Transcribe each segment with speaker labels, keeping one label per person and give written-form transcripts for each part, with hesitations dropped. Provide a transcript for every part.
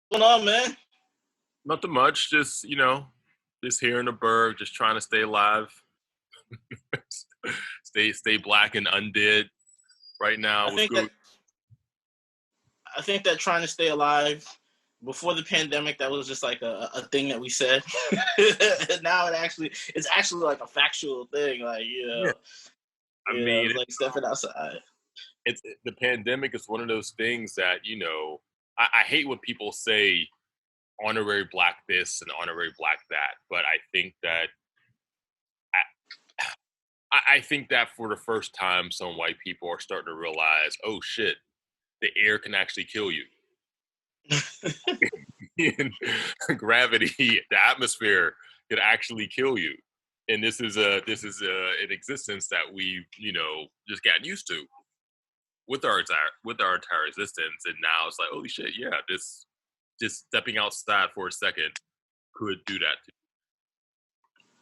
Speaker 1: What's going on, man?
Speaker 2: Nothing much. Just here in the burg, just trying to stay alive, stay black and undead. Right
Speaker 1: I
Speaker 2: now, what's
Speaker 1: think that
Speaker 2: good?
Speaker 1: I think that trying to stay alive before the pandemic, that was just like a thing that we said. Now it's actually like a factual thing. Like
Speaker 2: Yeah, I mean,
Speaker 1: it's like stepping outside.
Speaker 2: the pandemic is one of those things that I hate when people say honorary black this and honorary black that, but I think that for the first time, some white people are starting to realize, oh shit, the air can actually kill you. And gravity, the atmosphere could actually kill you. And this is an existence that we just gotten used to with our entire existence. And now it's like, holy shit, yeah, this just stepping outside for a second could do that to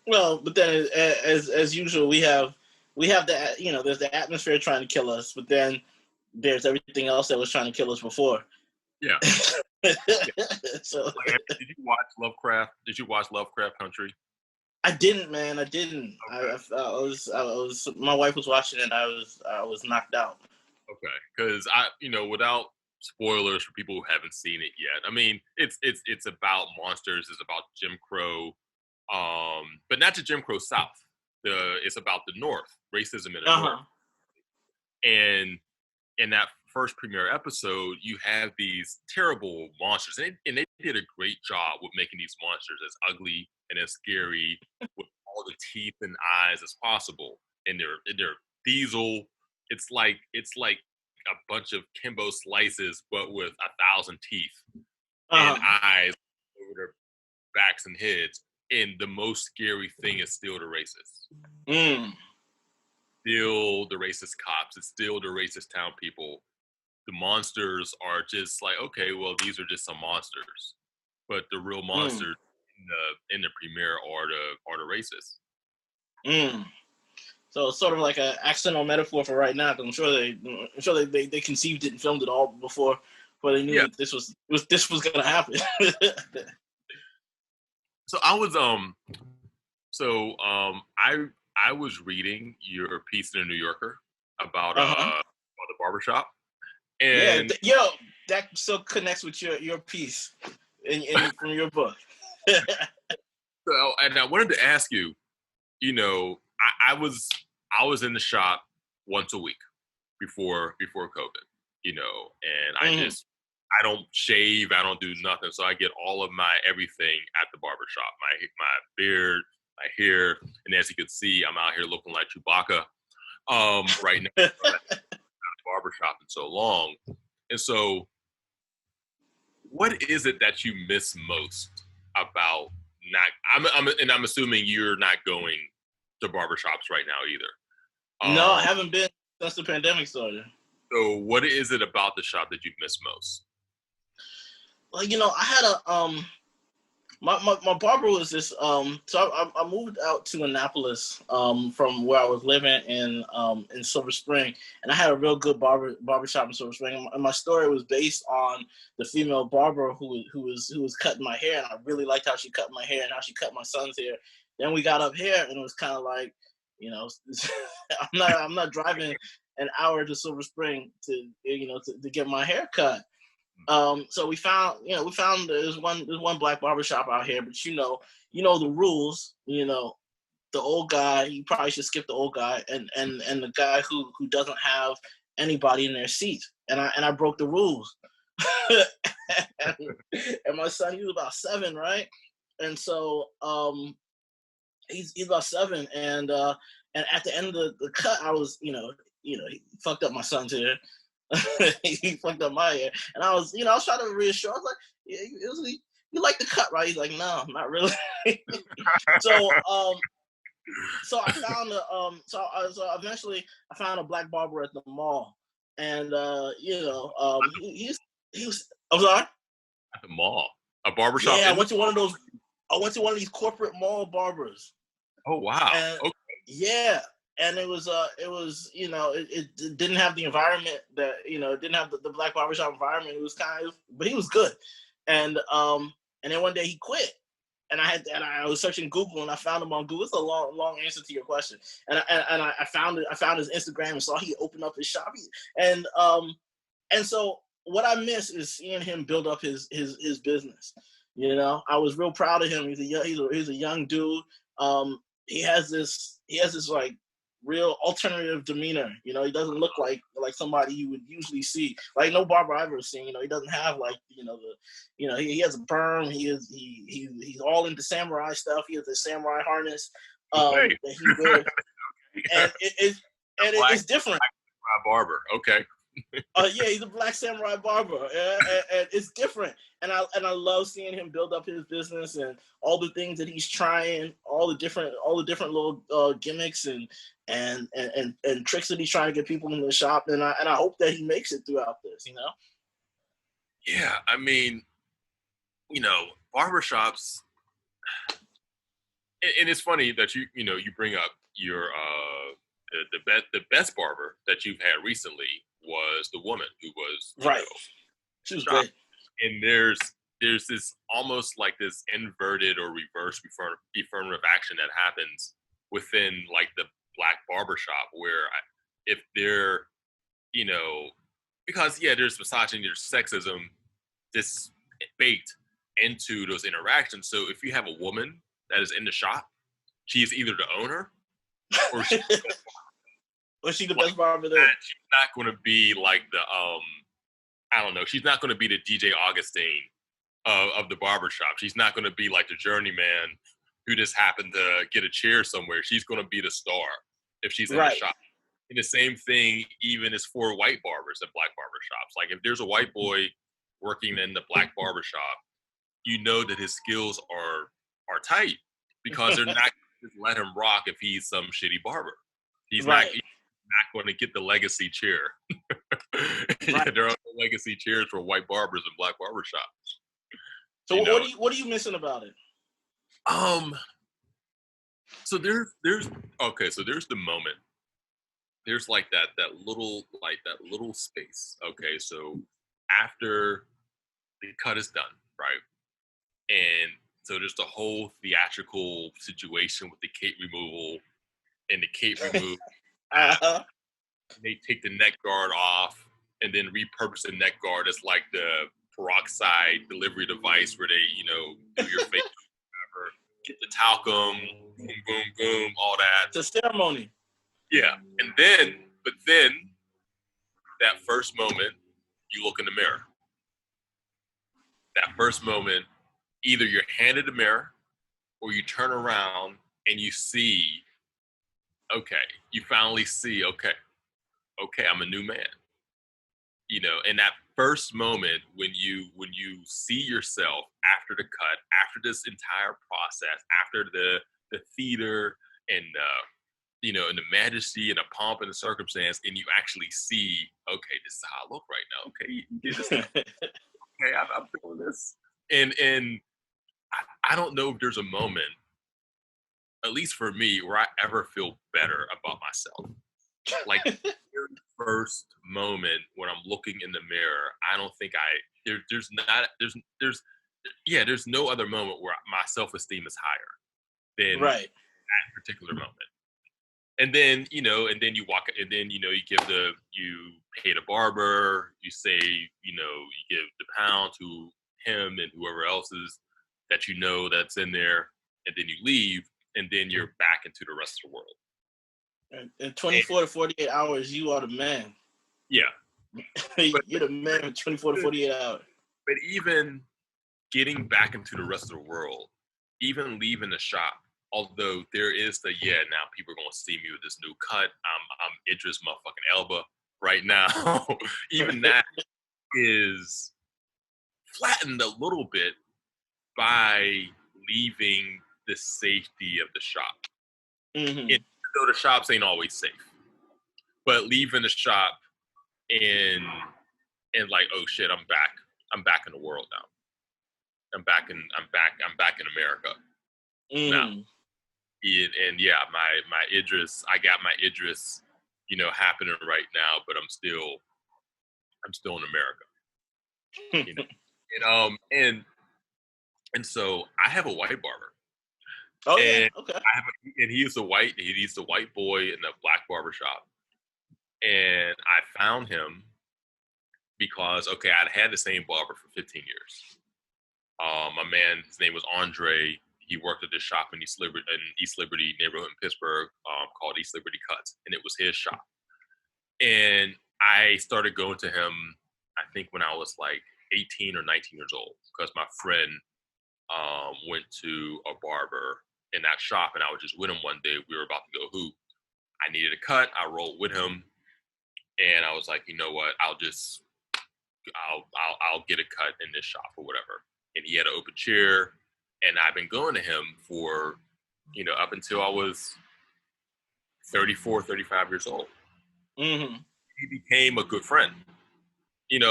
Speaker 1: Well, but then as usual, we have the there's the atmosphere trying to kill us, but then there's everything else that was trying to kill us before.
Speaker 2: you. Yeah. Yeah.
Speaker 1: So
Speaker 2: Did you watch Lovecraft? Did you watch Lovecraft Country?
Speaker 1: I didn't, man. I didn't.
Speaker 2: Okay.
Speaker 1: I was. My wife was watching it. I was knocked out.
Speaker 2: Okay, because without spoilers for people who haven't seen it yet. I mean, it's about monsters. It's about Jim Crow, but not the Jim Crow South. It's about the North, racism in the
Speaker 1: Uh
Speaker 2: North,
Speaker 1: huh.
Speaker 2: and in that first premiere episode, you have these terrible monsters, and they did a great job with making these monsters as ugly and as scary with all the teeth and eyes as possible. And they're diesel. It's like a bunch of Kimbo slices, but with 1,000 teeth and
Speaker 1: Uh huh.
Speaker 2: eyes over their backs and heads. And the most scary thing is still the racists.
Speaker 1: Mm.
Speaker 2: Still the racist cops. It's still the racist town people. The monsters are just like, okay, well, these are just some monsters, but the real
Speaker 1: Mm.
Speaker 2: monsters in the premiere are the racists.
Speaker 1: Mm. So it's sort of like an accidental metaphor for right now. Because I'm sure they conceived it and filmed it all before they knew
Speaker 2: Yeah.
Speaker 1: that this was gonna happen.
Speaker 2: So I was I was reading your piece in the New Yorker about
Speaker 1: Uh huh.
Speaker 2: about the barbershop,
Speaker 1: Yeah.
Speaker 2: and
Speaker 1: Yo, that still connects with your piece in from your book.
Speaker 2: I wanted to ask you, I was in the shop once a week before COVID, and
Speaker 1: Hmm.
Speaker 2: I don't shave, I don't do nothing, so I get all of my everything at the barbershop. My beard, my hair, and as you can see, I'm out here looking like Chewbacca right now. But I've been at the barbershop in so long, and so what is it that you miss most about not? I'm assuming you're not going to barbershops right now either.
Speaker 1: No, I
Speaker 2: Um,
Speaker 1: haven't been since the pandemic started.
Speaker 2: so what is it about the shop that you miss most?
Speaker 1: Like I had a my barber was this so I moved out to Annapolis from where I was living in Silver Spring, and I had a real good barbershop in Silver Spring, and my story was based on the female barber who was cutting my hair, and I really liked how she cut my hair and how she cut my son's hair. Then we got up here, and it was kind of like, you know I'm not driving an hour to Silver Spring to get my hair cut. So we found there's one black barbershop out here, but the rules. The old guy, you probably should skip the old guy, and the guy who doesn't have anybody in their seat. And I broke the rules. and, and my son, he was about 7, right? And so he's about 7, and at the end of the cut, I was, he fucked up my son's hair. He fucked up my hair, and I was trying to reassure. I was like, yeah, you like the cut, right? He's like, no, not really. so so I found so eventually I found a black barber at the mall, and he was. I'm sorry.
Speaker 2: At the mall, a barbershop
Speaker 1: Yeah, I
Speaker 2: in the
Speaker 1: went to one of those. I went to one of these corporate mall barbers,
Speaker 2: Oh wow.
Speaker 1: and
Speaker 2: Okay.
Speaker 1: yeah, and it didn't have the environment that it didn't have the black barbershop environment. It was but he was good. and then one day he quit. And I was searching Google and I found him on Google. It's a long answer to your question. And I found it. I found his Instagram and saw he opened up his shop. And so what I miss is seeing him build up his business. You know, I was real proud of him. He's a young dude. He has this like real alternative demeanor. You know, he doesn't look like somebody you would usually see. Like no barber I've ever seen. You know, he doesn't have like he has a perm. He's all into samurai stuff. He has a samurai harness that he wears, and it's different.
Speaker 2: Barber, okay.
Speaker 1: Yeah, he's a black samurai barber, and it's different. And I love seeing him build up his business and all the things that he's trying, all the different little gimmicks and tricks that he's trying to get people in the shop. And I hope that he makes it throughout this. You know.
Speaker 2: Yeah, I mean, you know, barbershops, and it's funny that you bring up your the best barber that you've had recently was the woman who was
Speaker 1: right. She was great.
Speaker 2: And there's this almost like this inverted or reverse affirmative action that happens within like the black barbershop where if they're, you know, because there's misogyny, there's sexism, this baked into those interactions. So if you have a woman that is in the shop, she's either the owner or she's
Speaker 1: was she the best barber there?
Speaker 2: She's not going to be like the I don't know. She's not going to be the DJ Augustine of the barbershop. She's not going to be like the journeyman who just happened to get a chair somewhere. She's going to be the star if she's in the shop. And the same thing even is for white barbers at black barbershops. Like if there's a white boy working in the black barbershop, you know that his skills are tight because they're not going to just let him rock if he's some shitty barber. He's not going to get the legacy chair. There are no legacy chairs for white barbers in black barbershops.
Speaker 1: So what are you missing about it?
Speaker 2: So there's the moment. There's like that little space. Okay, so after the cut is done, right? And so there's the whole theatrical situation with the cape removal and the cape removed. They take the neck guard off and then repurpose the neck guard as like the peroxide delivery device where they, do your face, whatever, get the talcum, boom, boom, boom, all that.
Speaker 1: It's a ceremony.
Speaker 2: Yeah. But then that first moment, you look in the mirror. That first moment, either you're handed a mirror or you turn around and you see, you finally see, I'm a new man. You know, and that first moment when you see yourself after the cut, after this entire process, after the theater and and the majesty and the pomp and the circumstance, and you actually see, this is how I look right now. I'm feeling this. And I don't know if there's a moment, at least for me, where I ever feel better about myself. Like the very first moment when I'm looking in the mirror, I don't think there's no other moment where my self-esteem is higher than that particular moment. And then, you walk, and then, you pay the barber, you say, you give the pound to him and whoever else is that that's in there, and then you leave, and then you're back into the rest of the world.
Speaker 1: In 24 to 48 hours, you are the man.
Speaker 2: Yeah.
Speaker 1: You're the man in 24 to 48 hours.
Speaker 2: But even getting back into the rest of the world, even leaving the shop, although there is now people are going to see me with this new cut. I'm Idris motherfucking Elba right now. Even that is flattened a little bit by leaving the safety of the shop.
Speaker 1: Mm-hmm.
Speaker 2: Though the shops ain't always safe, but leaving the shop and like, oh shit, I'm back in the world now. I'm back in America now. My Idris, I got my Idris, happening right now, but I'm still in America. And so I have a white barber,
Speaker 1: Oh yeah.
Speaker 2: and
Speaker 1: Okay.
Speaker 2: he's the white boy in the black barbershop. And I found him because I'd had the same barber for 15 years. My man, his name was Andre. He worked at this shop in East Liberty neighborhood in Pittsburgh, called East Liberty Cuts, and it was his shop. And I started going to him, I think when I was like 18 or 19 years old, because my friend went to a barber in that shop, and I was just with him one day. We were about to go hoop. I needed a cut. I rolled with him, and I was like, you know what? I'll get a cut in this shop or whatever. And he had an open chair, and I've been going to him for, up until I was 34, 35 years old.
Speaker 1: Mm-hmm.
Speaker 2: He became a good friend, and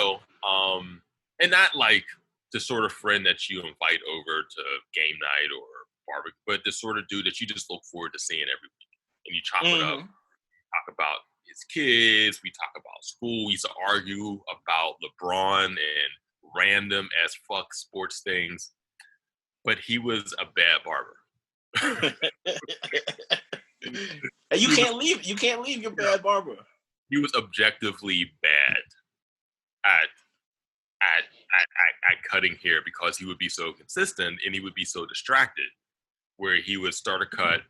Speaker 2: not like the sort of friend that you invite over to game night or barbecue, but the sort of dude that you just look forward to seeing every week. And you chop it up, talk about his kids, we talk about school. We used to argue about LeBron and random as fuck sports things, but he was a bad barber.
Speaker 1: And you can't leave your bad barber.
Speaker 2: He was objectively bad at cutting hair because he would be so consistent and he would be so distracted, where he would start a cut,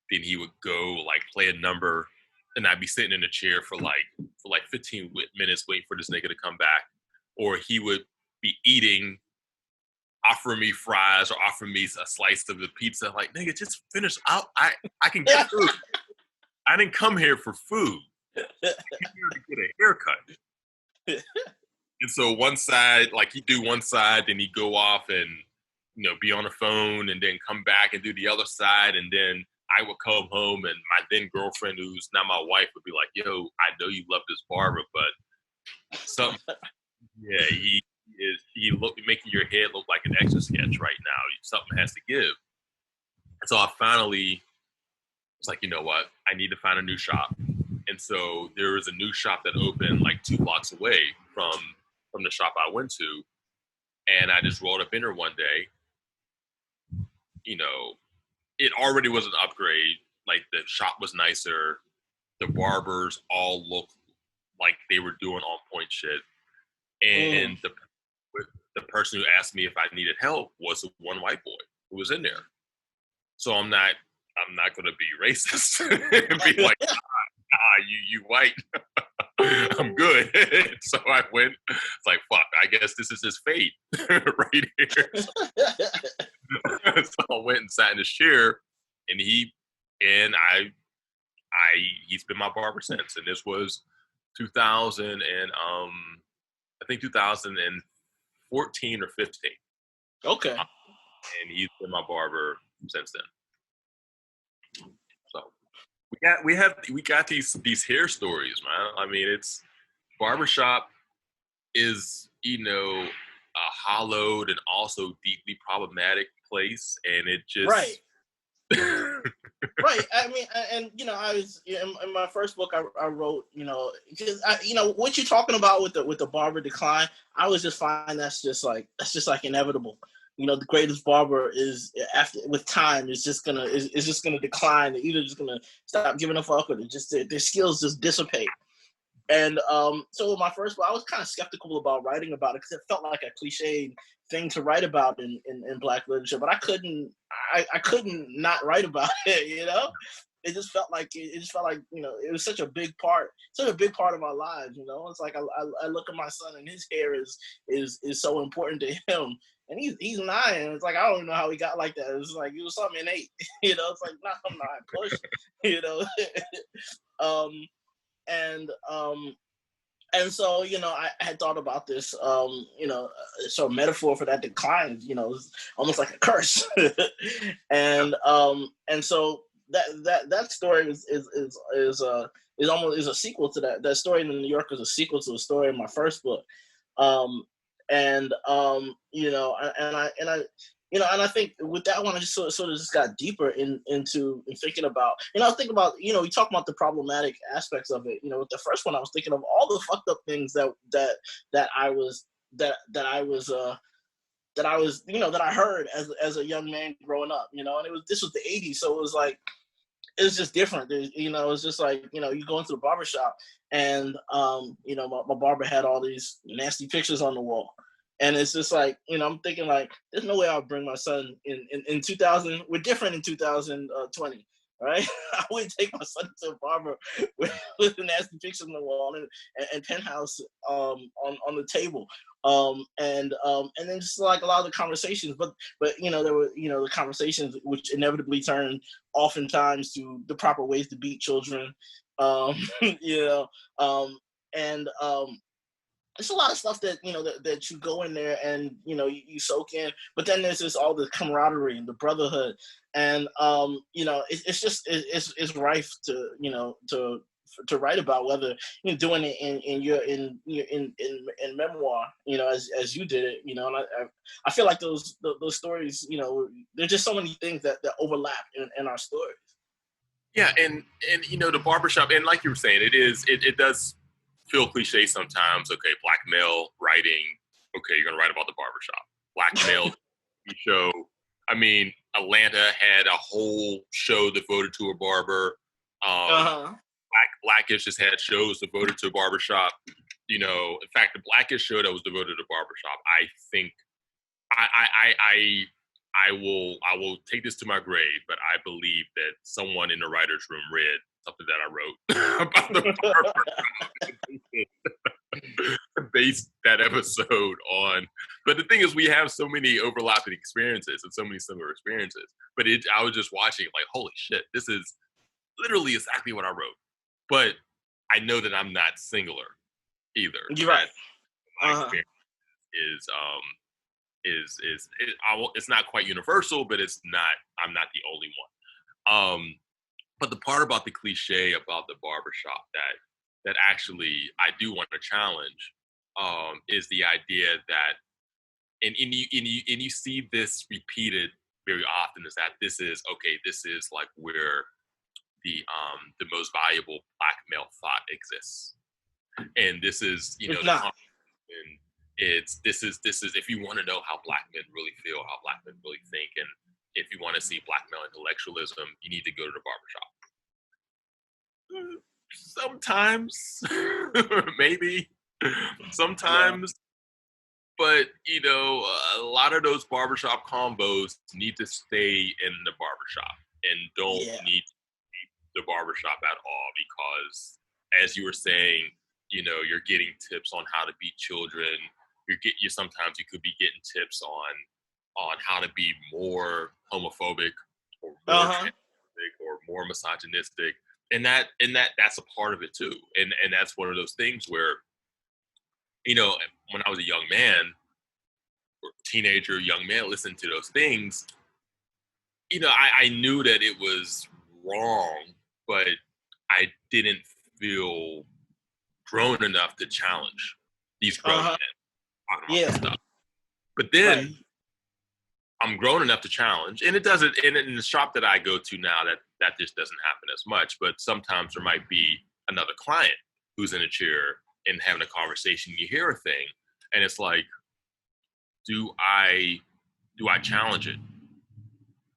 Speaker 2: then he would go like play a number, and I'd be sitting in a chair for like 15 minutes waiting for this nigga to come back, or he would be eating, offer me fries or offer me a slice of the pizza. Like, nigga, just finish out. I can get food. I didn't come here for food. I came here to get a haircut. And so one side, like he'd do one side, then he'd go off and, be on the phone and then come back and do the other side. And then I would come home and my then girlfriend, who's now my wife, would be like, yo, I know you love this barber, but something, yeah, he making your head look like an extra sketch right now. Something has to give. And so I finally was like, you know what? I need to find a new shop. And so there was a new shop that opened like 2 blocks away from the shop I went to. And I just rolled up in there one day. It already was an upgrade. Like the shop was nicer. The barbers all looked like they were doing on point shit. And the person who asked me if I needed help was the one white boy who was in there. So I'm not going to be racist and be like, you white. I'm good. So I went. It's like, fuck. I guess this is his fate right here. So I went and sat in his chair, and he's been my barber since. And this was 2000 and I think 2014 or 15.
Speaker 1: Okay.
Speaker 2: And he's been my barber since then. So we got these hair stories, man. I mean, it's barbershop is, a hollowed and also deeply problematic place, and it just
Speaker 1: right. Right. I mean, and I was in my first book. I wrote, because what you're talking about with the barber decline. I was just finding that's just like inevitable. The greatest barber is with time is just gonna decline. They're either just gonna stop giving a fuck, or their skills just dissipate. And so with my first book, I was kind of skeptical about writing about it because it felt like a cliched thing to write about in Black literature, but I couldn't not write about it. It just felt like it was such a big part of our lives. It's like I look at my son, and his hair is so important to him, and he's 9, and it's like I don't know how he got like that. It's like it was something innate. It's like not something I pushed. And so, I had thought about this, sort of metaphor for that decline, it's almost like a curse. And so that story is almost a sequel to that. That story in the New Yorker is a sequel to the story in my first book. And I think with that one, I just sort of just got deeper into thinking about, we talk about the problematic aspects of it. With the first one, I was thinking of all the fucked up things that I was that I was, that I heard as a young man growing up, and this was the 80s. So it was like, it was just different. It's just like, you go into the barbershop and, my barber had all these nasty pictures on the wall. And it's just like, I'm thinking like, there's no way I'll bring my son in 2000. We're different in 2020, right? I wouldn't take my son to a barber with nasty pictures on the wall and penthouse on the table. And then just like a lot of the conversations, but there were, the conversations which inevitably turned oftentimes to the proper ways to beat children. And it's a lot of stuff that that you go in there and you soak in, but then there's this all the camaraderie and the brotherhood, and it's just it's rife to write about, whether you're doing it in memoir, as you did it, and I feel like those stories, there's just so many things that overlap in our stories.
Speaker 2: Yeah, and the barbershop, and like you were saying, it does feel cliche sometimes. Okay, black male writing. Okay, you're gonna write about the barbershop. Black male show. I mean, Atlanta had a whole show devoted to a barber. Blackish has had shows devoted to a barbershop. In fact, the Blackish show that was devoted to barbershop, I think, I will take this to my grave, but I believe that someone in the writer's room read something that I wrote about the barber, based that episode on. But the thing is, we have so many overlapping experiences and so many similar experiences. But I was just watching like, holy shit, this is literally exactly what I wrote. But I know that I'm not singular either.
Speaker 1: You're right.
Speaker 2: My experience it's not quite universal, but I'm not the only one. But the part about the cliche about the barbershop that actually I do want to challenge is the idea that, and you see this repeated very often, is that this is like where the most valuable black male thought exists, and this is this is if you want to know how black men really feel, how black men really think, and if you want to see black male intellectualism, you need to go to the barbershop. Sometimes, maybe, sometimes, but a lot of those barbershop combos need to stay in the barbershop and don't need to leave the barbershop at all, because, as you were saying, you're getting tips on how to beat children. Sometimes you could be getting tips on how to be more homophobic or more transphobic or more misogynistic, and that's a part of it too. And that's one of those things where, when I was a young man, or teenager, young man, listening to those things, I knew that it was wrong, but I didn't feel grown enough to challenge these grown men talking about this stuff. But then I'm grown enough to challenge, and it doesn't. And in the shop that I go to now, that just doesn't happen as much. But sometimes there might be another client who's in a chair and having a conversation. You hear a thing, and it's like, do I challenge it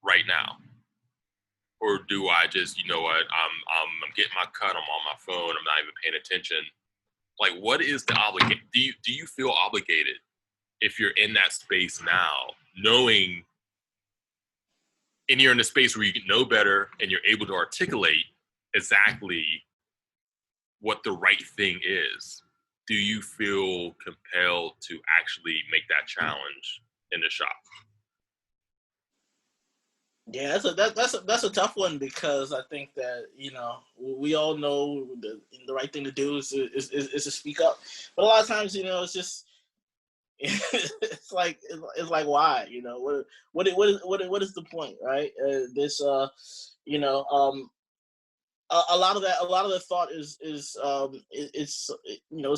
Speaker 2: right now, or do I just, I'm getting my cut, I'm on my phone, I'm not even paying attention? Like, what is the obligation? Do you feel obligated if you're in that space now, knowing, and you're in a space where you know better and you're able to articulate exactly what the right thing is? Do you feel compelled to actually make that challenge in the shop?
Speaker 1: Yeah, that's a tough one, because I think that we all know the right thing to do is to speak up, but a lot of times it's just it's like why what is the point, right? A lot of the thought is it's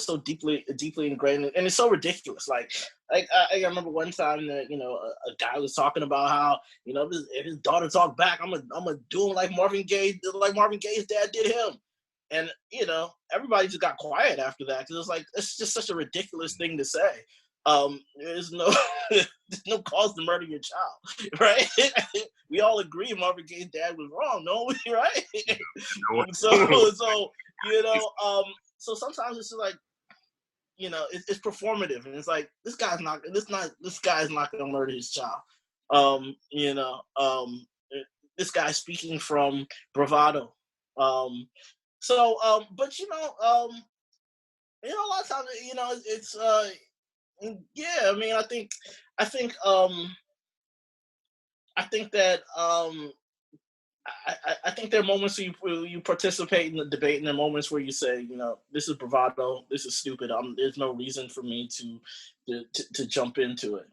Speaker 1: so deeply ingrained, and it's so ridiculous. Like I remember one time that a guy was talking about how if his daughter talked back, I'm gonna do him like Marvin Gaye's dad did him, and everybody just got quiet after that, because it's just such a ridiculous thing to say. There's no there's no cause to murder your child, right? We all agree Marvin Gaye's dad was wrong, no, right? So you know, so sometimes it's just like, you know, it's performative, and it's like this guy's not gonna murder his child. You know, this guy's speaking from bravado. But a lot of times, it's yeah. I mean, I think that I think there are moments where you participate in the debate, and there are moments where you say, this is bravado, this is stupid. There's no reason for me to jump into it.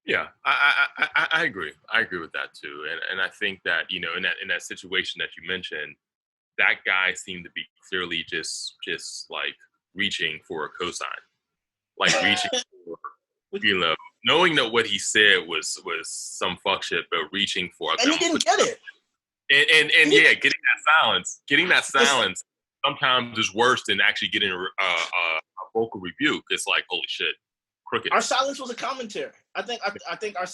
Speaker 2: Yeah, I agree. I agree with that too, and I think that in that situation that you mentioned, that guy seemed to be clearly just like reaching for a cosign, like reaching for, knowing that what he said was some fuck shit, but reaching for
Speaker 1: and he didn't get it.
Speaker 2: And yeah, getting that silence sometimes is worse than actually getting a vocal rebuke. It's like, holy shit, cricket.
Speaker 1: Our silence was a commentary. I think our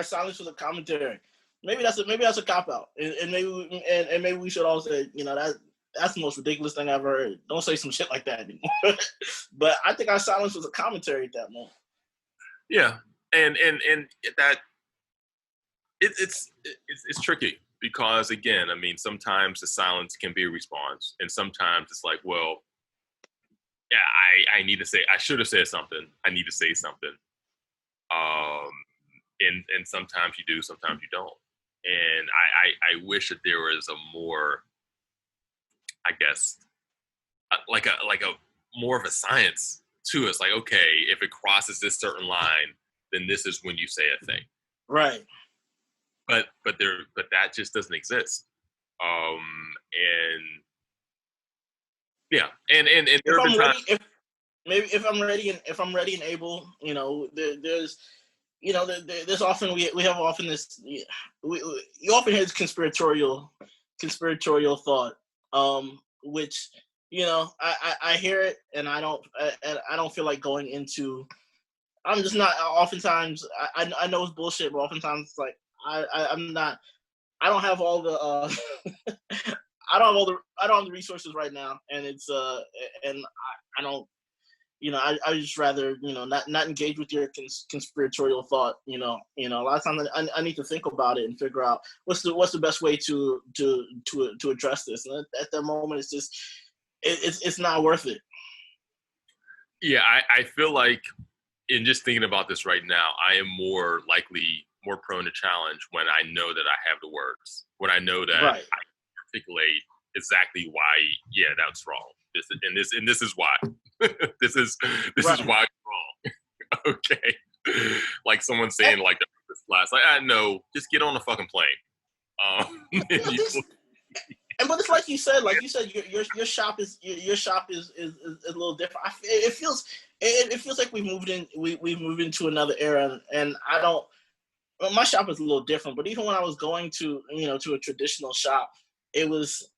Speaker 1: silence was a commentary. Maybe that's a cop out, and maybe we should all say, that's the most ridiculous thing I've ever heard. Don't say some shit like that anymore. But I think our silence was a commentary at that moment.
Speaker 2: Yeah, and that it's tricky because, again, I mean, sometimes the silence can be a response, and sometimes it's like, well, yeah, I should have said something. I need to say something. And sometimes you do, sometimes you don't. And I wish that there was a more, I guess, like a more of a science to it. It's like, okay, if it crosses this certain line, then this is when you say a thing.
Speaker 1: Right.
Speaker 2: But that just doesn't exist. And yeah, and there have been times.
Speaker 1: If I'm ready and able, there's often we have often this you often hear this conspiratorial thought, which I hear it, and I don't feel like going into. I'm just not. Oftentimes, I know it's bullshit, but oftentimes it's like I'm not. I don't have all the. I don't have the resources right now, and it's and I don't. I just rather not engage with your conspiratorial thought. A lot of times I need to think about it and figure out what's the best way to address this. And at that moment, it's just it's not worth it.
Speaker 2: Yeah, I feel like, in just thinking about this right now, I am more prone to challenge when I know that I have the words, when I know that
Speaker 1: right.
Speaker 2: I can articulate exactly why. Yeah, that's wrong. This is why. this is why it's wrong. Okay, like someone saying like this class, like, I know, just get on the fucking plane.
Speaker 1: But it's like you said, your shop is a little different. It feels like we've moved into another era, and I don't. My shop is a little different, but even when I was going to to a traditional shop, it was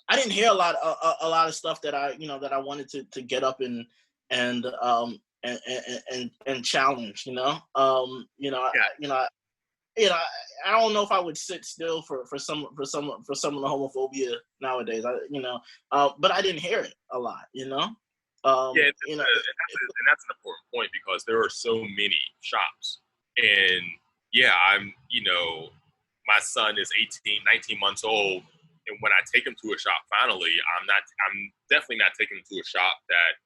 Speaker 1: I didn't hear a lot of stuff that I wanted to get up and challenge. I don't know if I would sit still for some of the homophobia nowadays. But I didn't hear it a lot.
Speaker 2: And that's an important point, because there are so many shops, and yeah, my son is 19 months old, and when I take him to a shop, finally, I'm definitely not taking him to a shop that,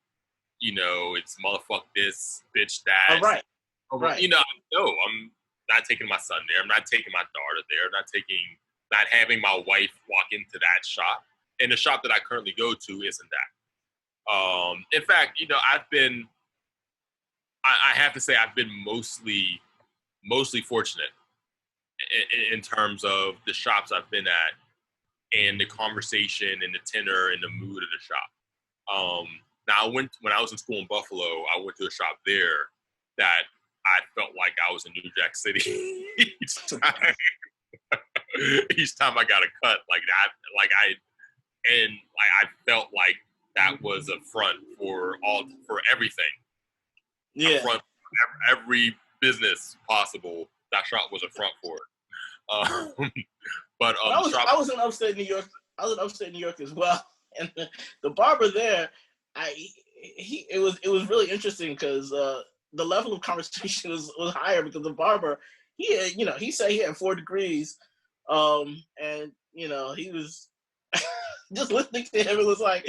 Speaker 2: it's motherfuck this, bitch that.
Speaker 1: Oh, right. Right.
Speaker 2: No, I'm not taking my son there. I'm not taking my daughter there. Not having my wife walk into that shop. And the shop that I currently go to isn't that. In fact, I have to say, I've been mostly fortunate in terms of the shops I've been at, and the conversation and the tenor and the mood of the shop. Now, when I was in school in Buffalo, I went to a shop there that I felt like I was in New Jack City each time I got a cut like that. I felt like that was a front for everything.
Speaker 1: Yeah.
Speaker 2: A front for every business possible. That shop was a front for it. But
Speaker 1: I was in upstate New York. I was in upstate New York as well, and the barber there, it was really interesting because the level of conversation was higher because the barber he said he had 4 degrees, and he was just listening to him. It was like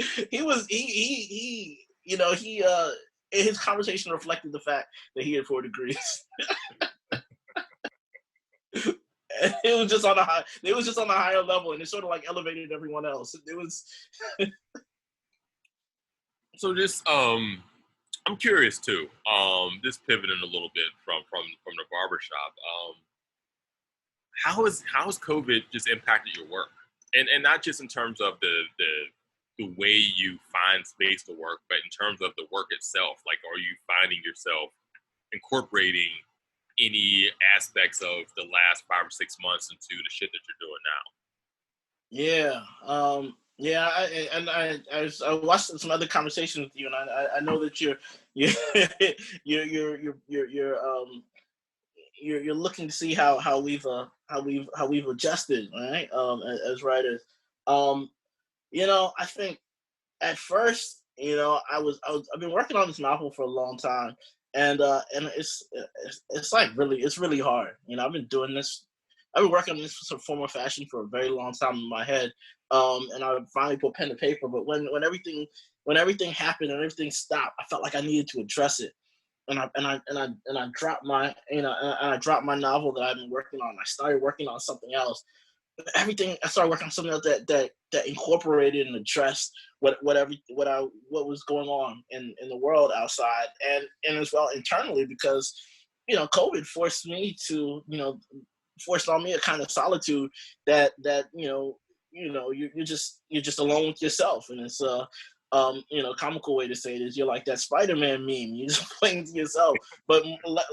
Speaker 1: his conversation reflected the fact that he had 4 degrees. It was just on a high. It was just on a higher level, and it sort of like elevated everyone else. It was.
Speaker 2: So just I'm curious too. Just pivoting a little bit from the barbershop. How has COVID just impacted your work, and not just in terms of the way you find space to work, but in terms of the work itself? Like, are you finding yourself incorporating any aspects of the last 5 or 6 months into the shit that you're doing now?
Speaker 1: Yeah. I watched some other conversations with you, and I know that you're you're looking to see how we've adjusted, right? As writers, I think at first, I've been working on this novel for a long time, and it's like it's really hard. I've been working on this for some form of fashion for a very long time in my head, and I finally put pen to paper. But when everything happened and everything stopped, I felt like I needed to address it, and I dropped my I dropped my novel that I've been working on. I started working on something else. I started working on something else that incorporated and addressed what was going on in the world outside, and as well internally, because COVID forced on me a kind of solitude that you're just alone with yourself, and it's comical way to say it is you're like that Spider-Man meme. You're just playing to yourself, but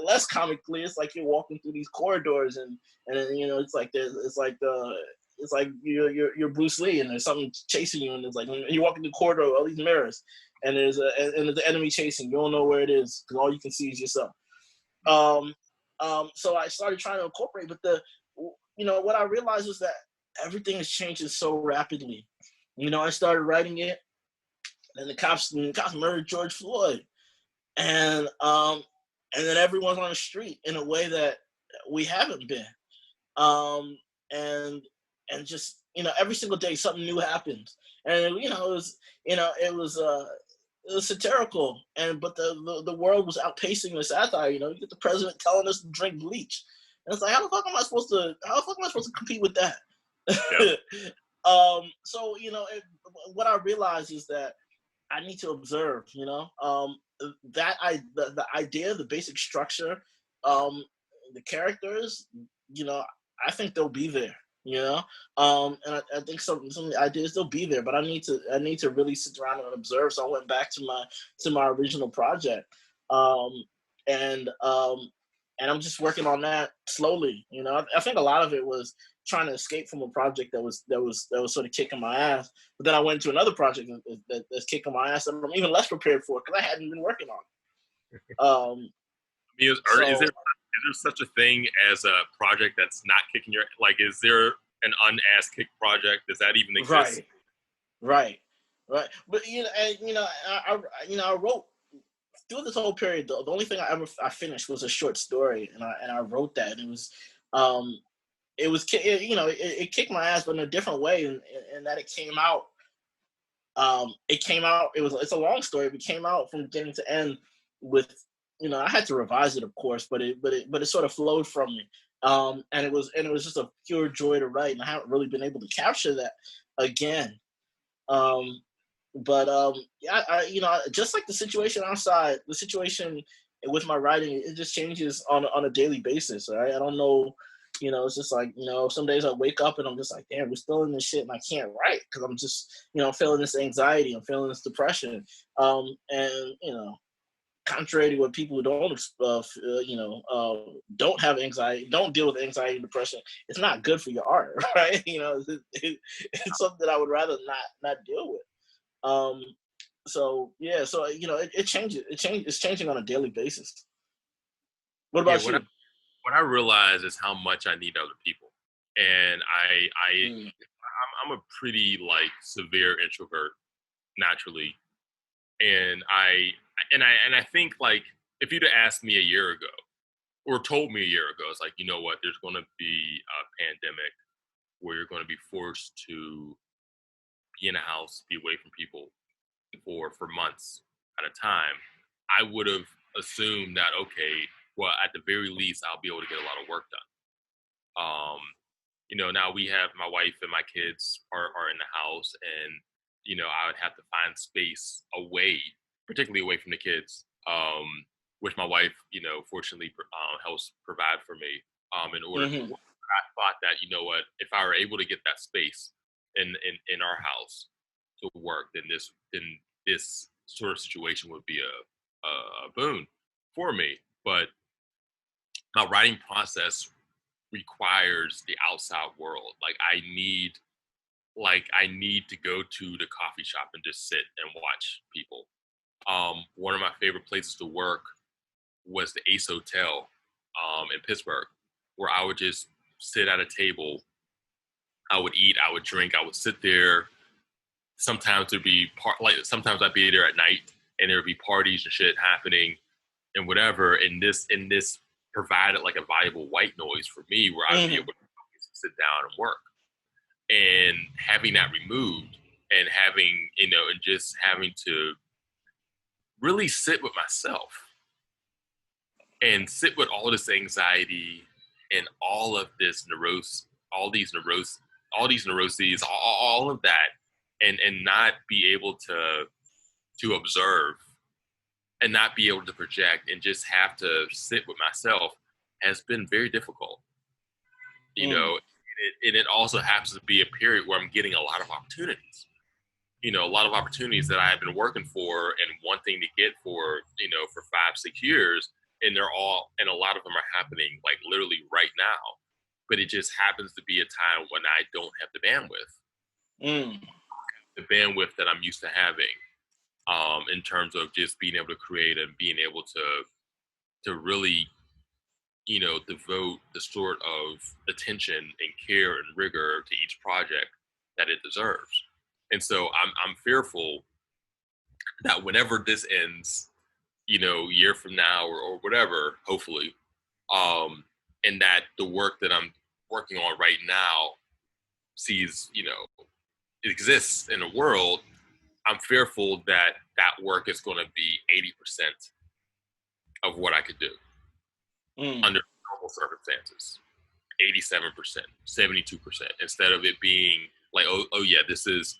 Speaker 1: less comically, it's like you're walking through these corridors, and it's like you're Bruce Lee, and there's something chasing you, and it's like you're walking through the corridor, all these mirrors, and there's the enemy chasing. You don't know where it is because all you can see is yourself. So I started trying to incorporate, but what I realized was that everything is changing so rapidly. I started writing it, and the cops murdered George Floyd, and then everyone's on the street in a way that we haven't been, and just every single day something new happens, and it was satirical, but the world was outpacing the satire. You get the president telling us to drink bleach, and it's like, how the fuck am I supposed to compete with that? Yeah. So what I realized is that I need to observe. The idea, the basic structure, the characters. I think they'll be there. And I think some of the ideas they'll be there, but I need to really sit around and observe. So I went back to my original project, and I'm just working on that slowly. I think a lot of it was trying to escape from a project that was sort of kicking my ass, but then I went to another project that's kicking my ass, and I'm even less prepared for it because I hadn't been working on it.
Speaker 2: Is there such a thing as a project that's not kicking your, like, is there an unasked kick project? Does that even exist?
Speaker 1: Right. But I wrote through this whole period. The only thing I finished was a short story, and I wrote that, and it kicked my ass, but in a different way, and that it came out. It's a long story, but it came out from beginning to end with. I had to revise it, of course, but it sort of flowed from me, and it was just a pure joy to write, and I haven't really been able to capture that again. Just like the situation outside, the situation with my writing, it just changes on a daily basis. Right? I don't know, it's just like some days I wake up and I'm just like, damn, we're still in this shit, and I can't write because I'm just feeling this anxiety, I'm feeling this depression, and contrary to what people who don't have anxiety, don't deal with anxiety and depression, it's not good for your art, right? It's something that I would rather not deal with. So yeah, so it changes. It's changing on a daily basis. What
Speaker 2: Yeah,
Speaker 1: about you?
Speaker 2: what I realize is how much I need other people, and
Speaker 1: Mm,
Speaker 2: I'm a pretty like severe introvert naturally, and I think like if you'd have asked me a year ago or told me a year ago, it's like, you know what, there's going to be a pandemic where you're going to be forced to be in a house, be away from people for months at a time, I would have assumed that, okay, well, at the very least, I'll be able to get a lot of work done. Now we have my wife and my kids are in the house, and I would have to find space away, particularly away from the kids, which my wife, fortunately, helps provide for me, in order to
Speaker 1: hmm
Speaker 2: work. I thought that, what, if I were able to get that space in our house to work, then this sort of situation would be a boon for me. But my writing process requires the outside world. I need to go to the coffee shop and just sit and watch people. One of my favorite places to work was the Ace Hotel in Pittsburgh, where I would just sit at a table. I would eat, I would drink, I would sit there. Sometimes there'd be sometimes I'd be there at night, and there'd be parties and shit happening and whatever. And this provided like a valuable white noise for me, where I'd be able
Speaker 1: hmm
Speaker 2: to sit down and work. And having that removed, and just having to really sit with myself and sit with all this anxiety and all of this neurose, all these neuroses, all of that, and not be able to observe and not be able to project and just have to sit with myself has been very difficult. you
Speaker 1: mm,
Speaker 2: know and it also happens to be a period where I'm getting a lot of opportunities, a lot of opportunities that I have been working for and wanting to get for 5-6 years, and a lot of them are happening like literally right now. But it just happens to be a time when I don't have
Speaker 1: mm,
Speaker 2: the bandwidth that I'm used to having, in terms of just being able to create and being able to really, devote the sort of attention and care and rigor to each project that it deserves. And so I'm fearful that whenever this ends, year from now or whatever, hopefully, and that the work that I'm working on right now sees, it exists in the world, I'm fearful that that work is going to be 80% of what I could do
Speaker 1: mm.
Speaker 2: under normal circumstances. 87%, 72%, instead of it being like, oh yeah, this is,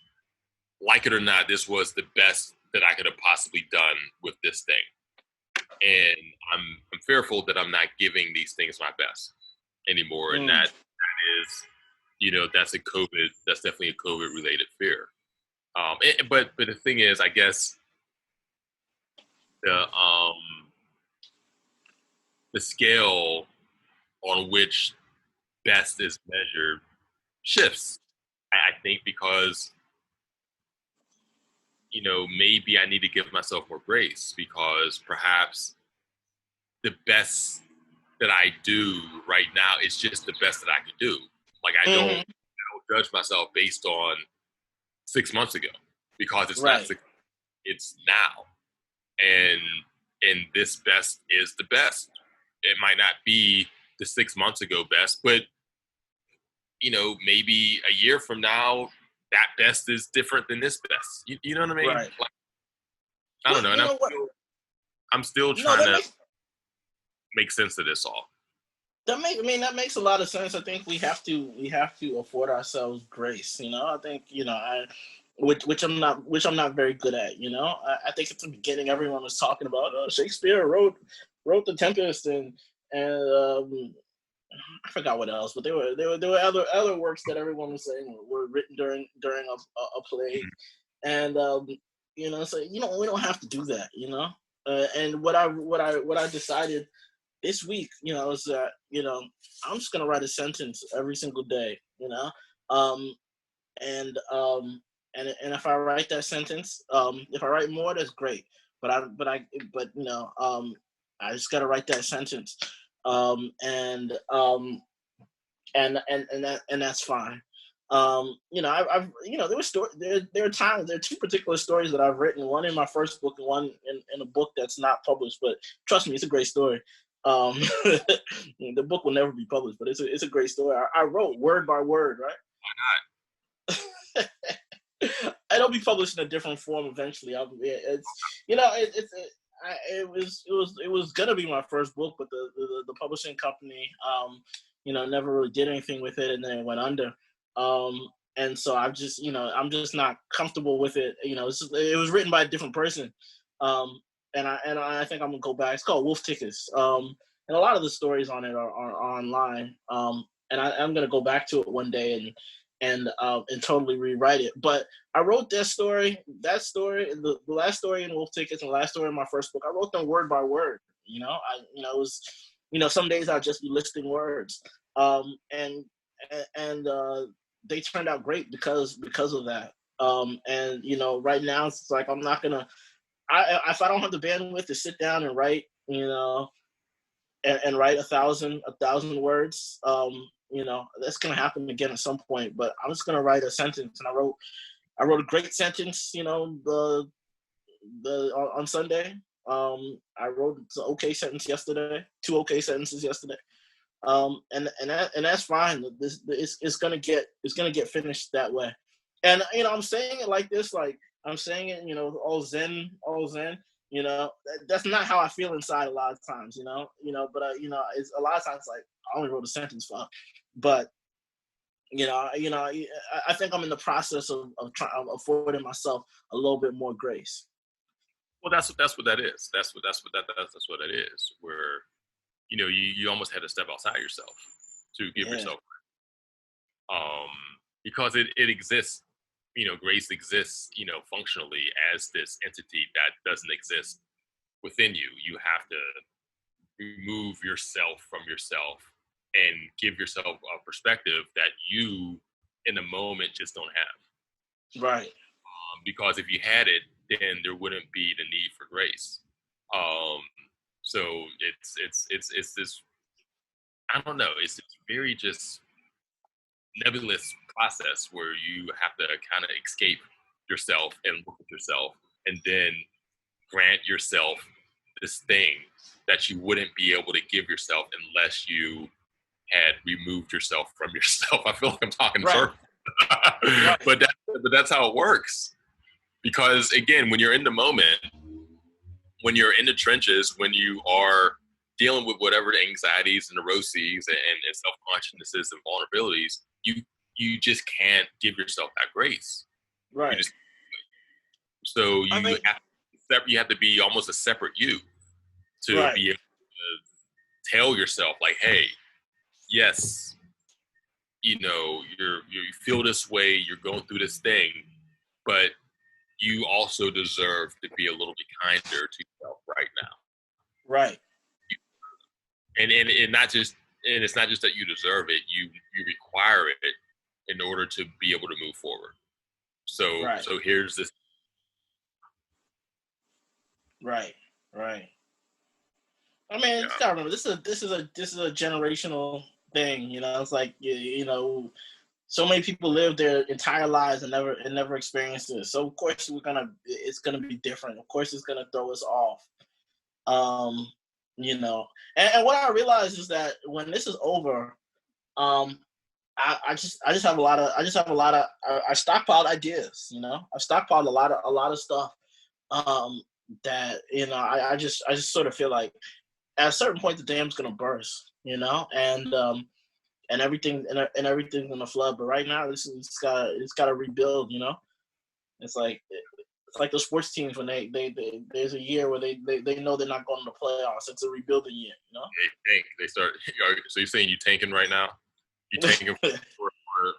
Speaker 2: like it or not, this was the best that I could have possibly done with this thing. And I'm fearful that I'm not giving these things my best anymore, and
Speaker 1: Mm.
Speaker 2: that is, that's definitely a COVID related fear. But the thing is, I guess the the scale on which best is measured shifts. I think because maybe I need to give myself more grace, because perhaps the best that I do right now is just the best that I could do. Like
Speaker 1: hmm
Speaker 2: I don't judge myself based on 6 months ago, because it's not
Speaker 1: Right.
Speaker 2: six, it's now. And this best is the best. It might not be the 6 months ago best, but maybe a year from now, that best is different than this best. You know what I mean?
Speaker 1: Right.
Speaker 2: Like, I don't
Speaker 1: Well,
Speaker 2: know. And
Speaker 1: you know what?
Speaker 2: I'm still
Speaker 1: No,
Speaker 2: trying to make sense of this all.
Speaker 1: that makes a lot of sense. I think we have to afford ourselves grace. I think which I'm not very good at. I think at the beginning everyone was talking about, oh, Shakespeare wrote the Tempest, and I forgot what else, but there were other works that everyone was saying were written during a play, and so we don't have to do that. And what I decided this week, is that I'm just gonna write a sentence every single day, um, and and if I write that sentence, if I write more, that's great. But I just gotta write that sentence, and that's fine. I've there were there are times, there are two particular stories that I've written, one in my first book and one in a book that's not published, but trust me, it's a great story. um the book will never be published, but it's a great story. I wrote word by word, right? It'll be published in a different form eventually. It was gonna be my first book, but the publishing company never really did anything with it, and then it went under. And so I'm just not comfortable with it. It was written by a different person, and I think I'm gonna go back. It's called Wolf Tickets, and a lot of the stories on it are online. And I'm gonna go back to it one day and totally rewrite it. But I wrote that story, the last story in Wolf Tickets and the last story in my first book. I wrote them word by word. It was, some days I'd just be listing words, and they turned out great because of that. And right now it's like I'm not gonna. If I don't have the bandwidth to sit down and write, and write a thousand words, that's gonna happen again at some point. But I'm just gonna write a sentence, and I wrote a great sentence, on Sunday. I wrote an okay sentence yesterday, two okay sentences yesterday, and that's fine. It's gonna get finished that way. And I'm saying it like this, like I'm saying it, all zen, all zen. That's not how I feel inside a lot of times, but it's a lot of times like I only wrote a sentence for, but I think I'm in the process of affording myself a little bit more grace.
Speaker 2: Well, that's what that is. That's what that is. Where you almost had to step outside yourself to give yourself, because it exists. Grace exists, functionally as this entity that doesn't exist within you. You have to remove yourself from yourself and give yourself a perspective that you, in the moment, just don't have.
Speaker 1: Right.
Speaker 2: Because if you had it, then there wouldn't be the need for grace. So it's this. I don't know. It's very just nebulous process where you have to kind of escape yourself and look at yourself and then grant yourself this thing that you wouldn't be able to give yourself unless you had removed yourself from yourself. I feel like I'm talking circles. Right. But that's how it works. Because again, when you're in the moment, when you're in the trenches, when you are dealing with whatever the anxieties and neuroses and self-consciousnesses and vulnerabilities, you just can't give yourself that grace.
Speaker 1: Right.
Speaker 2: So you have to be almost a separate you to be able to tell yourself, like, hey, yes, you feel this way, you're going through this thing, but you also deserve to be a little bit kinder to yourself right now.
Speaker 1: Right.
Speaker 2: And it's not just that you deserve it, you require it in order to be able to move forward. So here's this.
Speaker 1: Right. I mean, you gotta remember, this is a generational thing. It's like so many people live their entire lives and never experienced this. So of course it's gonna be different. Of course it's gonna throw us off. And what I realize is that when this is over, I have a lot of I stockpiled ideas. I stockpiled a lot of stuff that I just sort of feel like at a certain point the dam's gonna burst, and everything's gonna flood. But right now it's got to rebuild. It's like the sports teams when there's a year where they know they're not going to the playoffs. It's a rebuilding year,
Speaker 2: They start. So you're saying you tanking right now? You tanking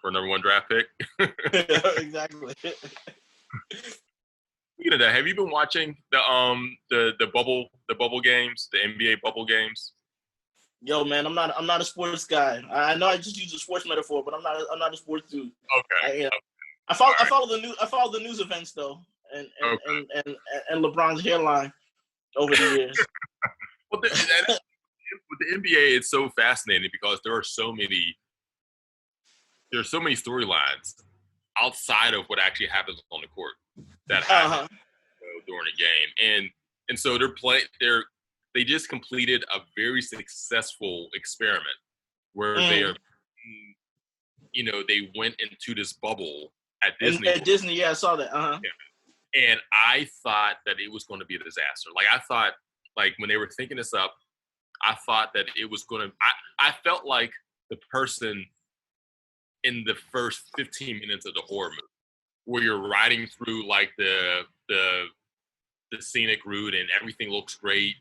Speaker 2: for number one draft pick?
Speaker 1: Exactly.
Speaker 2: Speaking of that, have you been watching the bubble games, the NBA bubble games?
Speaker 1: Yo, man, I'm not a sports guy. I know I just use a sports metaphor, but I'm not a sports dude.
Speaker 2: Okay.
Speaker 1: I follow the news events though, and
Speaker 2: Okay.
Speaker 1: and LeBron's hairline over the years.
Speaker 2: Well, with the NBA, it's so fascinating because there's so many storylines outside of what actually happens on the court that happen during a game, and so they just completed a very successful experiment where they went into this bubble at Disney.
Speaker 1: At Disney, yeah, I saw that.
Speaker 2: Yeah. And I thought that it was going to be a disaster. Like I thought, like when they were thinking this up, I thought that it was going to. I felt like the person in the first 15 minutes of the horror movie, where you're riding through like the scenic route and everything looks great,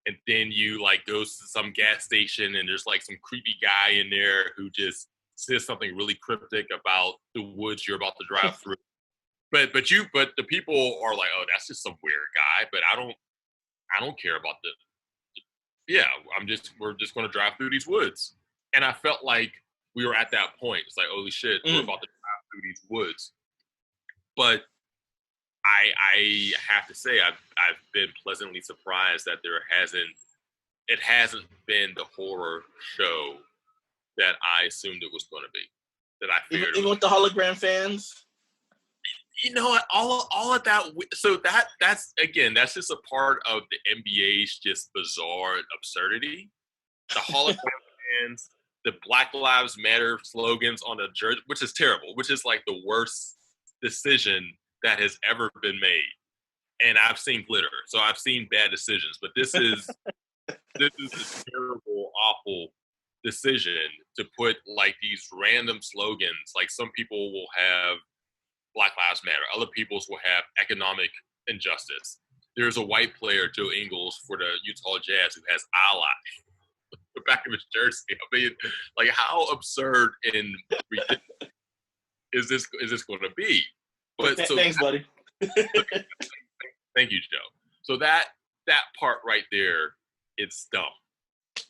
Speaker 2: and then you like goes to some gas station and there's like some creepy guy in there who just says something really cryptic about the woods you're about to drive through. But the people are like, oh, that's just some weird guy. But I don't care about we're just going to drive through these woods. And I felt like we were at that point. It's like, holy shit, we're about to drive through these woods. But I have to say, I've been pleasantly surprised that it hasn't been the horror show that I assumed it was going to be. That I figured
Speaker 1: even with the hologram fans.
Speaker 2: You know what? All of that. So that's just a part of the NBA's just bizarre absurdity. The hologram fans, the Black Lives Matter slogans on the jersey, which is terrible, which is like the worst decision that has ever been made. And I've seen glitter, so I've seen bad decisions, but this is a terrible, awful decision to put like these random slogans. Like some people will have Black Lives Matter, other people's will have economic injustice. There's a white player, Joe Ingles, for the Utah Jazz, who has ally the back of his jersey. I mean, like how absurd and ridiculous is this going to be? But
Speaker 1: thanks, buddy.
Speaker 2: Thank you, Joe. So that part right there, it's dumb.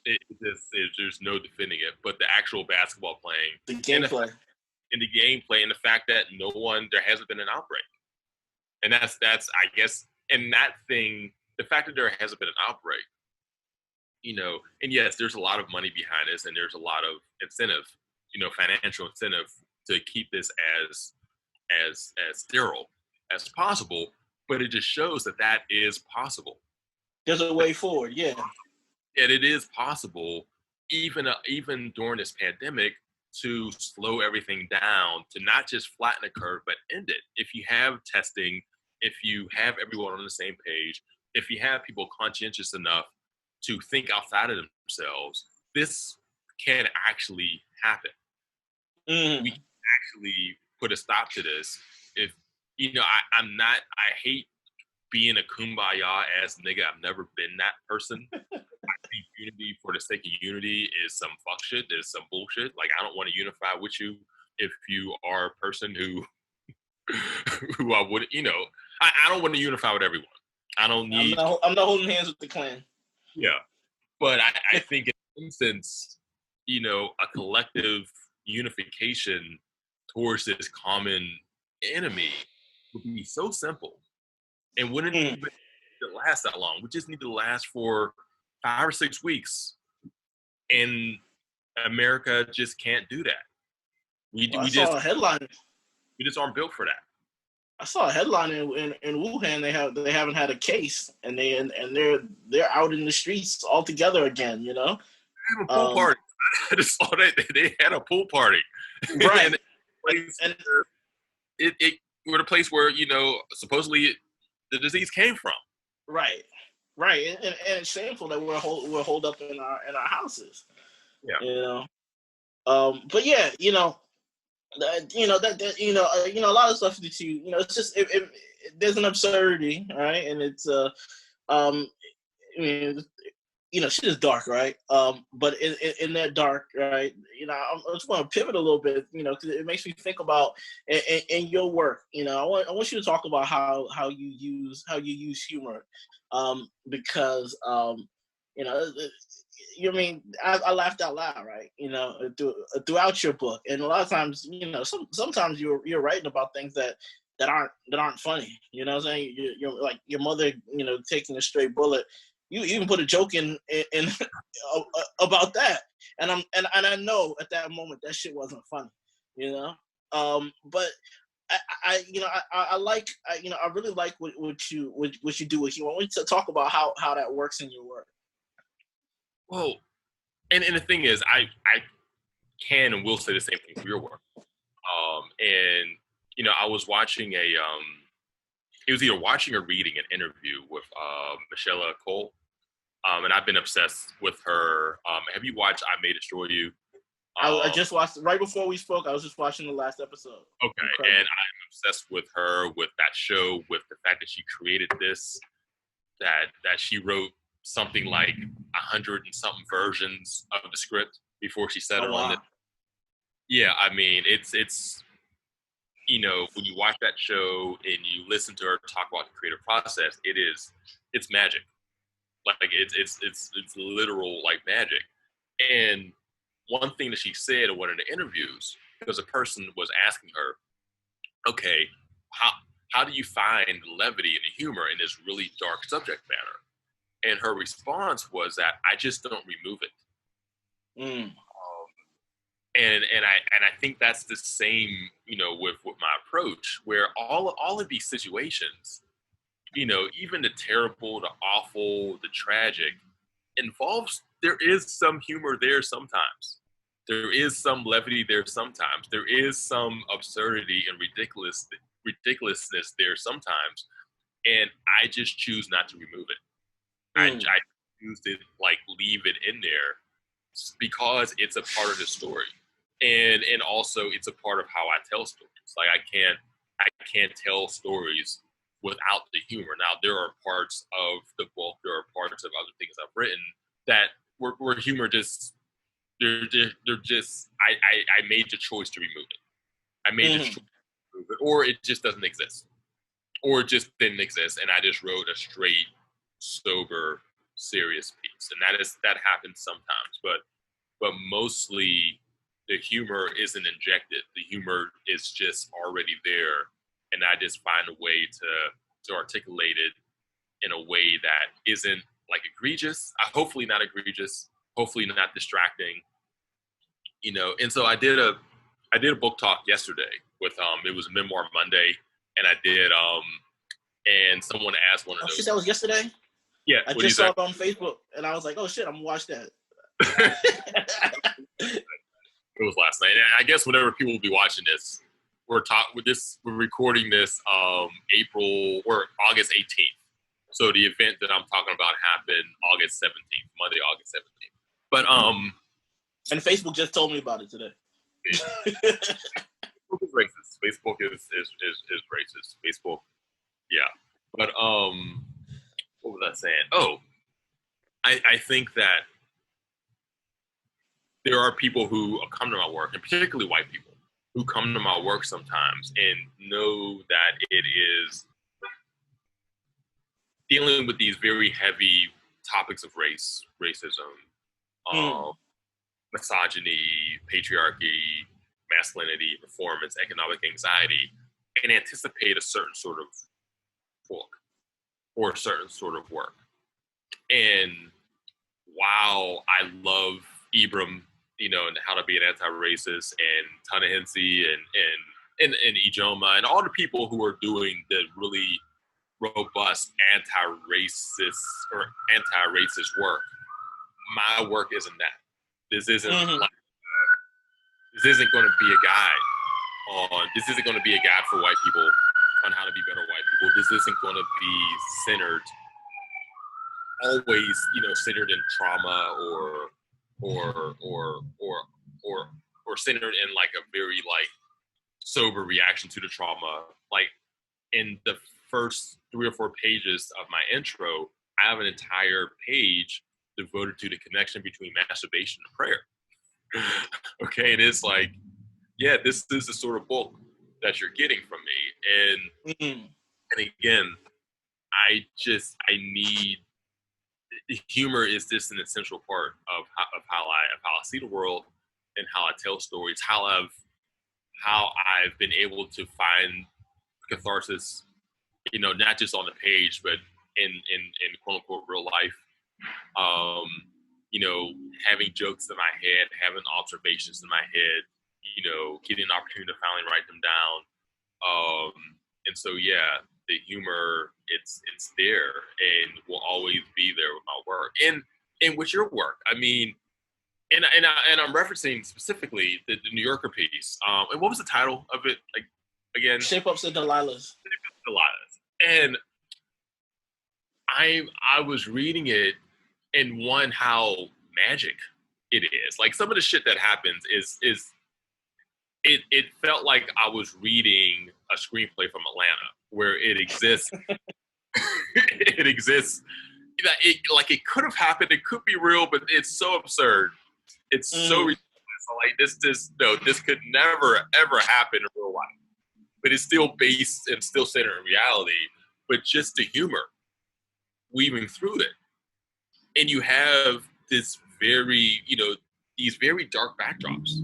Speaker 2: There's no defending it. But the actual basketball playing,
Speaker 1: the gameplay,
Speaker 2: and the fact that there hasn't been an outbreak, and that's I guess, and that thing, the fact that there hasn't been an outbreak, and yes, there's a lot of money behind this, and there's a lot of incentive, financial incentive to keep this as sterile as possible, but it just shows that is possible.
Speaker 1: There's a way forward, yeah.
Speaker 2: And it is possible, even during this pandemic, to slow everything down, to not just flatten the curve, but end it. If you have testing, if you have everyone on the same page, if you have people conscientious enough to think outside of themselves, this can actually happen. We can actually put a stop to this. If I hate being a kumbaya ass nigga. I've never been that person. I think unity for the sake of unity is some fuck shit. There's some bullshit. Like, I don't want to unify with you if you are a person who I would, I don't want to unify with everyone. I don't need.
Speaker 1: I'm not holding hands with the Klan.
Speaker 2: Yeah, but I think in this instance, a collective unification towards this common enemy would be so simple and wouldn't even last that long. We just need to last for 5 or 6 weeks, and America just can't do that.
Speaker 1: I saw a headline.
Speaker 2: We just aren't built for that.
Speaker 1: I saw a headline in Wuhan. They haven't had a case, and they're out in the streets all together again.
Speaker 2: They have a pool party. I just saw that they had a pool party.
Speaker 1: Right.
Speaker 2: and it were the place where supposedly the disease came from.
Speaker 1: Right. And it's shameful that we're holed up in our houses.
Speaker 2: Yeah.
Speaker 1: But yeah, a lot of stuff that it's just there's an absurdity, right? And it's shit is dark, right? But in that dark, right? I just want to pivot a little bit, because it makes me think about in your work. I want you to talk about how you use humor, because you mean I laughed out loud, right? Throughout your book, and a lot of times, sometimes you're writing about things that aren't funny. You know what I'm saying? You're like your mother, taking a stray bullet. You even put a joke in about that, and I know at that moment that shit wasn't funny, but I really like what you do with humor. I want to talk about how that works in your work.
Speaker 2: Well, and the thing is, I can and will say the same thing for your work. And I was watching it was either watching or reading an interview with Michelle Cole, and I've been obsessed with her. Have you watched I May Destroy You?
Speaker 1: I just watched right before we spoke. I was just watching the last episode.
Speaker 2: Okay, incredible. And I'm obsessed with her, with that show, with the fact that she created this, that she wrote something like 100 and something versions of the script before she settled on it. Yeah, I mean, it's when you watch that show and you listen to her talk about the creative process, it's magic. Like it's literal like magic. And one thing that she said in one of the interviews, because a person was asking her, okay, how do you find levity and the humor in this really dark subject matter? And her response was that I just don't remove it. And I think that's the same, with my approach, where all of these situations, even the terrible, the awful, the tragic, there is some humor there sometimes. There is some levity there sometimes. There is some absurdity and ridiculousness there sometimes. And I just choose not to remove it. I choose to leave it in there because it's a part of the story. And also it's a part of how I tell stories. Like I can't tell stories without the humor. Now there are parts of the book, there are parts of other things I've written that where humor just they're just I made the choice to remove it. I made the choice to remove it, or it just doesn't exist. Or it just didn't exist and I just wrote a straight, sober, serious piece. And that happens sometimes, but mostly the humor isn't injected. The humor is just already there, and I just find a way to articulate it in a way that isn't egregious. Hopefully not egregious. Hopefully not distracting. And so I did a book talk yesterday with it was Memoir Monday, and I did and someone asked one of those.
Speaker 1: Shit, that was yesterday.
Speaker 2: Yeah,
Speaker 1: I just saw it on Facebook, and I was like, "Oh shit, I'm gonna watch that."
Speaker 2: It was last night. And I guess whenever people will be watching this, we're recording this April or August 18th. So the event that I'm talking about happened August 17th, Monday, August 17th. But
Speaker 1: and Facebook just told me about it today.
Speaker 2: Facebook is racist. Facebook is racist. Facebook, yeah. But what was I saying? Oh, I think that there are people who come to my work, and particularly white people, who come to my work sometimes and know that it is dealing with these very heavy topics of race, racism, misogyny, patriarchy, masculinity, performance, economic anxiety, and anticipate a certain sort of book or a certain sort of work. And while I love Ibram, and How to Be an Anti-Racist, and Ta-Nehisi and Ijoma, and all the people who are doing the really robust anti-racist work, my work isn't that. This isn't this isn't going to be a guide this isn't going to be a guide for white people on how to be better white people. This isn't going to be centered in trauma or centered in a very sober reaction to the trauma. In the first 3 or 4 pages of my intro, I have an entire page devoted to the connection between masturbation and prayer. Okay, and it's this is the sort of book that you're getting from me. And again, I need humor is just an essential part of how I see the world and how I tell stories, how I've been able to find catharsis, not just on the page, but in quote unquote real life. Um, having jokes in my head, having observations in my head, getting an opportunity to finally write them down. And so, yeah, the humor, it's there and will always be there with my work and with your work. I mean, and I'm referencing specifically the New Yorker piece. And what was the title of it? Like, again?
Speaker 1: Shape Ups and Delilahs.
Speaker 2: And I was reading it, and one, how magic it is. Like, some of the shit that happens is it felt like I was reading a screenplay from Atlanta, where it exists. It exists. It could have happened. It could be real, but it's so absurd. It's so ridiculous. Like, this could never ever happen in real life. But it's still based and still centered in reality. But just the humor weaving through it, and you have this very, these very dark backdrops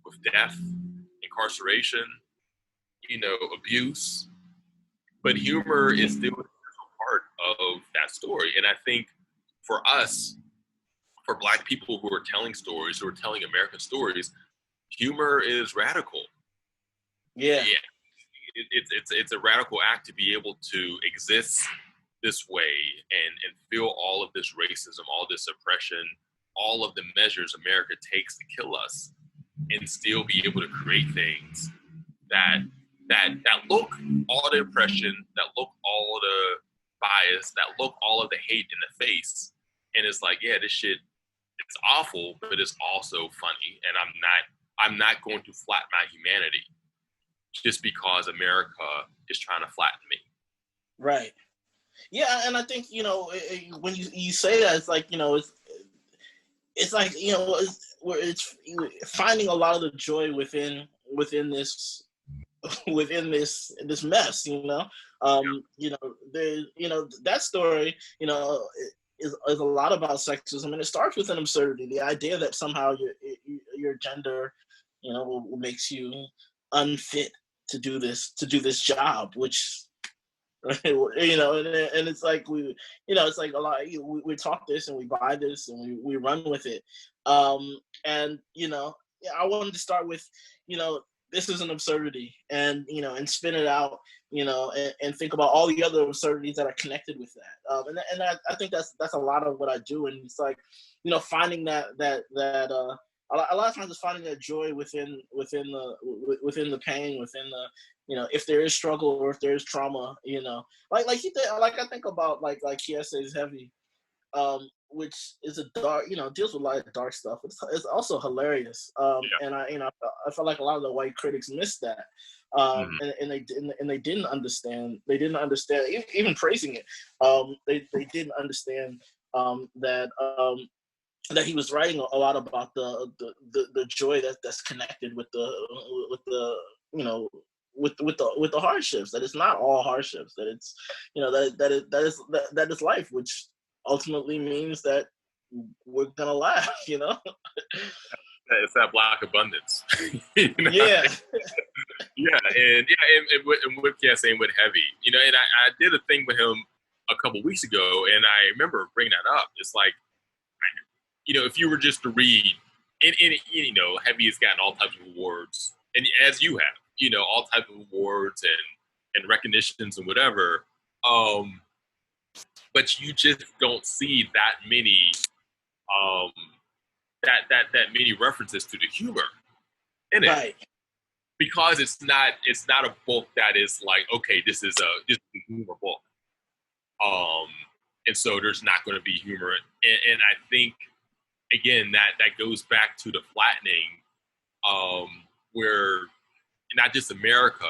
Speaker 2: with death, incarceration, abuse. But humor is still a part of that story. And I think for us, for Black people who are telling stories, who are telling American stories, humor is radical.
Speaker 1: Yeah.
Speaker 2: It's a radical act to be able to exist this way and feel all of this racism, all this oppression, all of the measures America takes to kill us, and still be able to create things that look all the oppression, that look all the bias, that look all of the hate in the face. And it's like, yeah, this shit, it's awful, but it's also funny. And I'm not going to flatten my humanity just because America is trying to flatten me.
Speaker 1: Right. Yeah, and I think, when you say that, it's like, it's like, it's finding a lot of the joy within this this mess, that story, is a lot about sexism, and it starts with an absurdity. The idea that somehow your gender, makes you unfit to do this job, which, and it's like it's like a lot. We talk this and we buy this and we run with it, and I wanted to start with, this is an absurdity, and and spin it out, and think about all the other absurdities that are connected with that. And I think that's a lot of what I do, and it's like, finding that a lot of times it's finding that joy within the pain, within the, if there is struggle or if there is trauma, like I think about like Kiese is Heavy, which is a dark, deals with a lot of dark stuff. It's also hilarious. And I felt like a lot of the white critics missed that. And they didn't understand. They didn't understand, even praising it. They didn't understand that he was writing a lot about the joy that's connected with the hardships. That it's not all hardships. That it's that is life, which ultimately means that we're gonna laugh.
Speaker 2: It's that Black abundance.
Speaker 1: Yeah.
Speaker 2: And with Kiese and with Heavy, and I did a thing with him a couple weeks ago, and I remember bringing that up. It's like, if you were just to read, and Heavy has gotten all types of awards, and as you have, all types of awards and recognitions and whatever, but you just don't see that many, that many references to the humor in it.
Speaker 1: Right.
Speaker 2: Because it's not a book that is like, okay, this is a humor book. And so there's not going to be humor. And I think, again, that goes back to the flattening, where not just America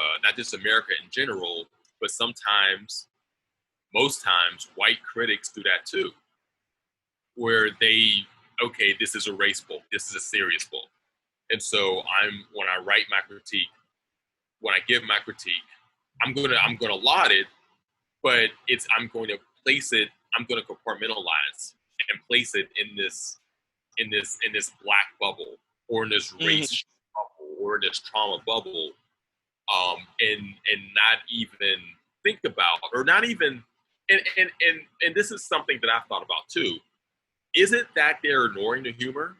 Speaker 2: in general, but most times, white critics do that too, where okay, this is a race book, this is a serious book. And so when I write my critique, when I give my critique, I'm gonna laud it, but I'm going to place it I'm going to compartmentalize and place it in this black bubble, or in this race bubble, or in this trauma bubble, and not even think about, or not even, and this is something that I've thought about too. Is it that they're ignoring the humor,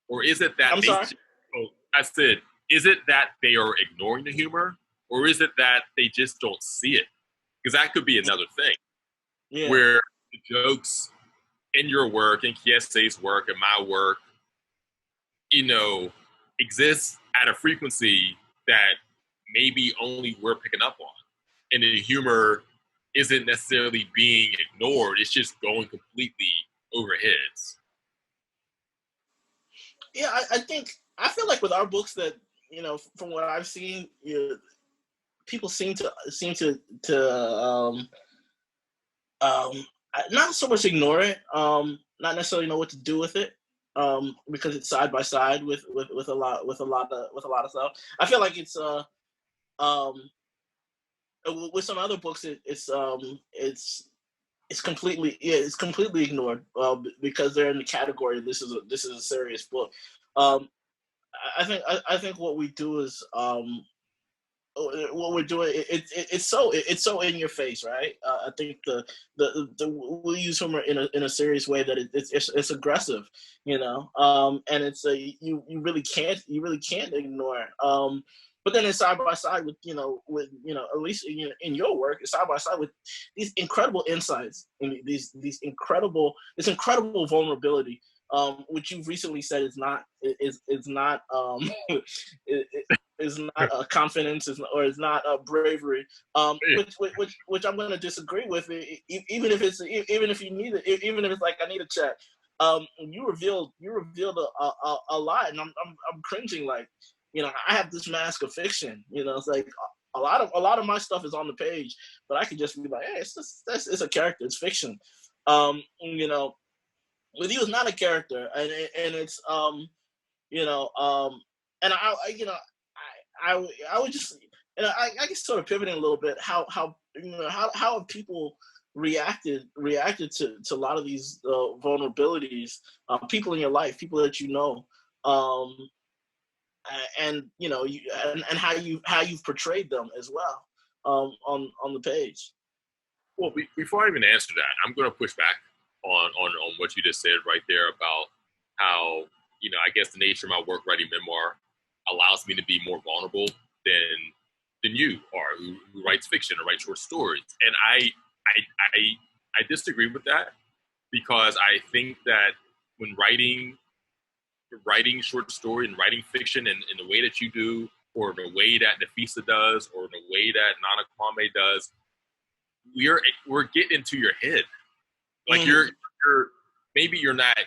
Speaker 2: or is it that
Speaker 1: I'm sorry?
Speaker 2: I said, is it that they are ignoring the humor, or is it that they just don't see it? Because that could be another thing, where the jokes in your work, in Kiese's work, and my work, exists at a frequency that maybe only we're picking up on. And the humor isn't necessarily being ignored, it's just going completely over heads.
Speaker 1: Yeah, I feel like with our books that, from what I've seen, people seem to not so much ignore it, not necessarily know what to do with it, because it's side by side with a lot of stuff. I feel like it's with some other books it's completely ignored, because they're in the category this is a serious book. I think what we do is what we're doing, it's so in your face, right? I think we use humor in a serious way that it's aggressive, and it's you really can't ignore it. But then it's side by side with at least in your work, it's side by side with these incredible insights and this incredible vulnerability, which you've recently said is not is not a confidence, or is not a bravery, which I'm going to disagree with. Even if you need it, even if it's like I need a check. You revealed a lot, and I'm cringing. Like, I have this mask of fiction. It's like a lot of my stuff is on the page, but I could just be like, hey, it's a character, it's fiction. With you, it's not a character, and it's and I would just, and I guess sort of pivoting a little bit, how have people reacted to a lot of these vulnerabilities, people in your life, people that and and how you've portrayed them as well, on the page.
Speaker 2: Well, before I even answer that, I'm going to push back on what you just said right there about how, I guess the nature of my work writing memoir allows me to be more vulnerable than you are, who writes fiction or writes short stories. And I disagree with that, because I think that when writing short story and writing fiction in the way that you do, or in the way that Nafisa does, or in the way that Nana Kwame does, we're getting into your head. Like you're maybe you're not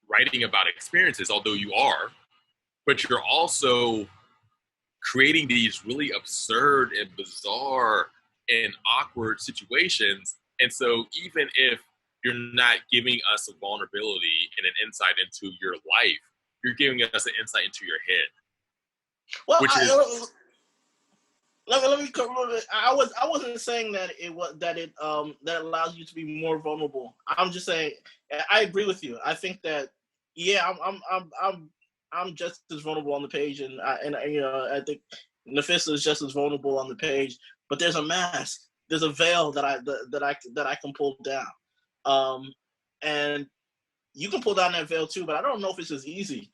Speaker 2: writing about experiences, although you are, but you're also creating these really absurd and bizarre and awkward situations. And so even if you're not giving us a vulnerability and an insight into your life, you're giving us an insight into your head.
Speaker 1: Well, let me I wasn't saying that that allows you to be more vulnerable. I'm just saying I agree with you. I think that I'm just as vulnerable on the page, and I think Nafisa is just as vulnerable on the page. But there's a mask, there's a veil that I can pull down, and you can pull down that veil too. But I don't know if it's as easy